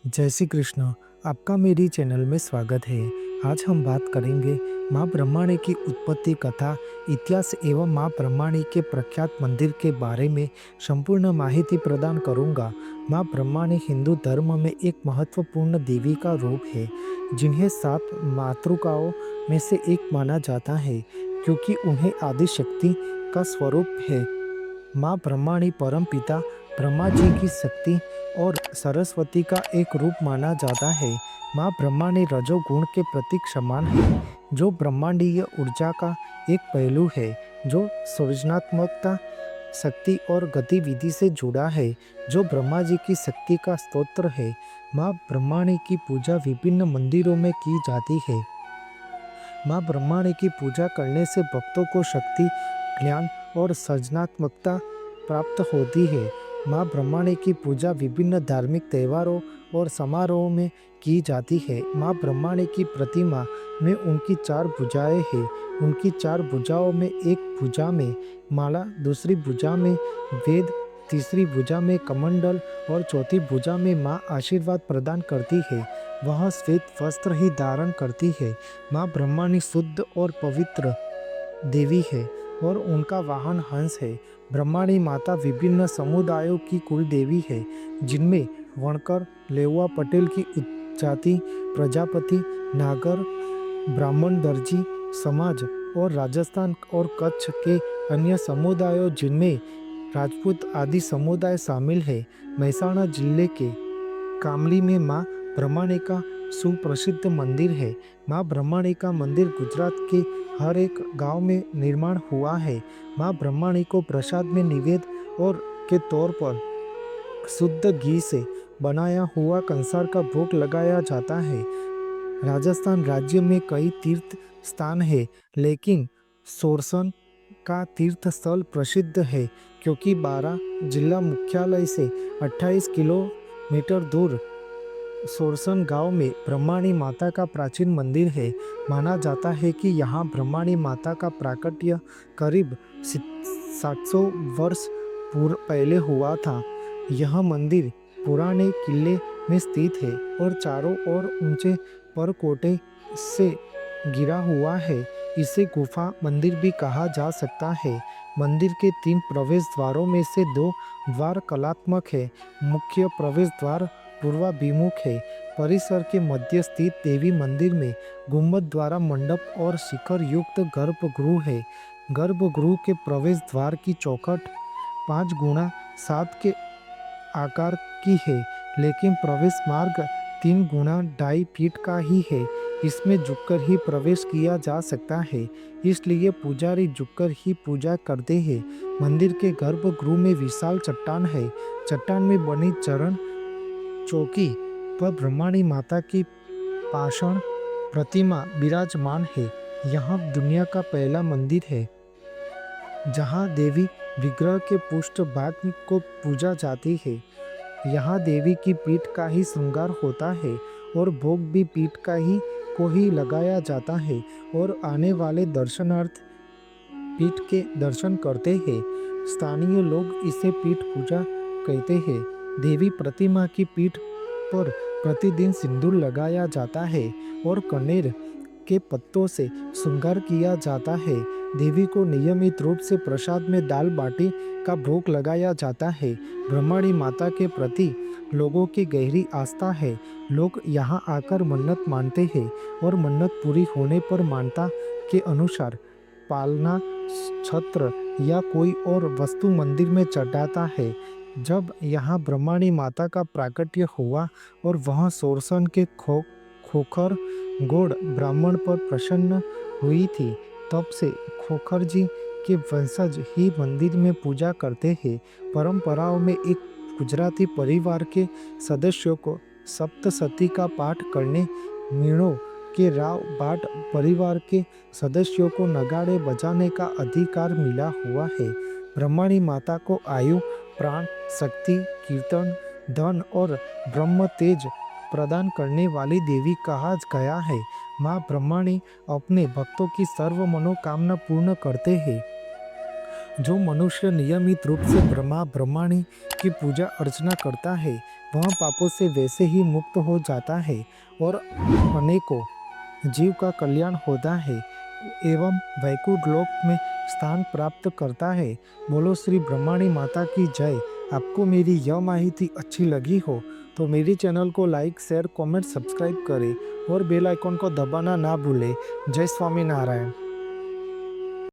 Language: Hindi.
जय श्री कृष्ण। आपका मेरी चैनल में स्वागत है। आज हम बात करेंगे माँ ब्रह्मांडी की उत्पत्ति कथा, इतिहास एवं माँ ब्रह्मांडी के प्रख्यात मंदिर के बारे में संपूर्ण माहिती प्रदान करूंगा। माँ ब्रह्मांडी हिंदू धर्म में एक महत्वपूर्ण देवी का रूप है, जिन्हें 7 मातृकाओं में से एक माना जाता है, क्योंकि उन्हें आदि शक्ति का स्वरूप है। माँ ब्रह्माणी परम पिता ब्रह्मा जी की शक्ति और सरस्वती का एक रूप माना जाता है। माँ ब्रह्माणी रजोगुण के प्रतीक समान है, जो ब्रह्मांडीय ऊर्जा का एक पहलू है, जो सृजनात्मकता, शक्ति और गतिविधि से जुड़ा है, जो ब्रह्मा जी की शक्ति का स्तोत्र है। माँ ब्रह्माणी की पूजा विभिन्न मंदिरों में की जाती है। माँ ब्रह्माणी की पूजा करने से भक्तों को शक्ति, ज्ञान और सृजनात्मकता प्राप्त होती है। माँ ब्रह्माणी की पूजा विभिन्न धार्मिक त्योहारों और समारोहों में की जाती है। माँ ब्रह्माणी की प्रतिमा में उनकी 4 भुजाएं हैं। उनकी 4 भुजाओं में एक भुजा में माला, दूसरी भुजा में वेद, तीसरी भुजा में कमंडल और चौथी भुजा में माँ आशीर्वाद प्रदान करती है। वह श्वेत वस्त्र ही धारण करती है। माँ ब्रह्माणी शुद्ध और पवित्र देवी है और उनका वाहन हंस है। ब्रह्माणी माता विभिन्न समुदायों की कुल देवी है, जिनमें वणकर, लेउआ, पटेल की जाति, प्रजापति, नागर, ब्राह्मण, दर्जी समाज और राजस्थान और कच्छ के अन्य समुदायों, जिनमें राजपूत आदि समुदाय शामिल है। महसाणा जिले के कामली में माँ ब्रह्माणी का सुप्रसिद्ध मंदिर है। माँ ब्रह्माणी का मंदिर गुजरात के हर एक गांव में निर्माण हुआ है। माँ ब्रह्माणी को प्रसाद में निवेद्य और के तौर पर शुद्ध घी से बनाया हुआ कंसार का भोग लगाया जाता है। राजस्थान राज्य में कई तीर्थ स्थान है, लेकिन सोरसन का तीर्थ स्थल प्रसिद्ध है, क्योंकि 12 जिला मुख्यालय से 28 किलोमीटर दूर सोरसन गांव में ब्रह्माणी माता का प्राचीन मंदिर है। माना जाता है कि यहाँ ब्रह्माणी माता का प्राकट्य करीब 700 वर्ष पहले हुआ था। यह मंदिर पुराने किले में स्थित है और चारों ओर ऊंचे परकोटे से घिरा हुआ है। इसे गुफा मंदिर भी कहा जा सकता है। मंदिर के 3 प्रवेश द्वारों में से 2 द्वार कलात्मक है। मुख्य प्रवेश द्वार पूर्वाभिमुख है। परिसर के मध्य स्थित देवी मंदिर में गुंबद द्वारा मंडप और शिखर युक्त गर्भगृह है। गर्भगृह के प्रवेश द्वार की चौखट 5 गुणा 7 के आकार की है, लेकिन प्रवेश मार्ग 3 गुणा 2.5 फीट का ही है। इसमें झुककर ही प्रवेश किया जा सकता है, इसलिए पुजारी झुककर ही पूजा करते हैं। मंदिर के गर्भगृह में विशाल चट्टान है। चट्टान में बनी चरण चौकी पर ब्रह्माणी माता की पाषाण प्रतिमा विराजमान है। यह दुनिया का पहला मंदिर है जहां देवी विग्रह के पृष्ठ भाग को पूजा जाती है। यहाँ देवी की पीठ का ही श्रृंगार होता है और भोग भी पीठ का ही को ही लगाया जाता है, और आने वाले दर्शनार्थ पीठ के दर्शन करते हैं। स्थानीय लोग इसे पीठ पूजा कहते हैं। देवी प्रतिमा की पीठ पर प्रतिदिन सिंदूर लगाया जाता है और कनेर के पत्तों से श्रृंगार किया जाता है। देवी को नियमित रूप से प्रसाद में दाल बाटी का भोग लगाया जाता है। ब्रह्माणी माता के प्रति लोगों की गहरी आस्था है। लोग यहाँ आकर मन्नत मानते हैं और मन्नत पूरी होने पर मानता के अनुसार पालना, छत्र या कोई और वस्तु मंदिर में चढ़ाता है। जब यहाँ ब्रह्माणी माता का प्राकट्य हुआ और वह सोरसन के खोखर गौड़ ब्राह्मण पर प्रसन्न हुई थी, तब से खोखर जी के वंशज ही मंदिर में पूजा करते हैं। परंपराओं में एक गुजराती परिवार के सदस्यों को सप्तशती का पाठ करने, मीणों के राव भाट परिवार के सदस्यों को नगाड़े बजाने का अधिकार मिला हुआ है। ब्रह्माणी माता को आयु, प्राण, शक्ति, कीर्तन, धन और ब्रह्म तेज प्रदान करने वाली देवी कहा गया है। माँ ब्रह्माणी अपने भक्तों की सर्व मनोकामना पूर्ण करते हैं। जो मनुष्य नियमित रूप से ब्रह्मा ब्रह्माणी की पूजा अर्चना करता है वह पापों से वैसे ही मुक्त हो जाता है और अनेकों जीव का कल्याण होता है एवं वैकुंठ लोक में स्थान प्राप्त करता है। बोलो श्री ब्रह्माणी माता की जय। आपको मेरी यह माहिती अच्छी लगी हो तो मेरी चैनल को लाइक शेयर कमेंट सब्सक्राइब करें और बेल आइकॉन को दबाना ना भूलें। जय स्वामी नारायण।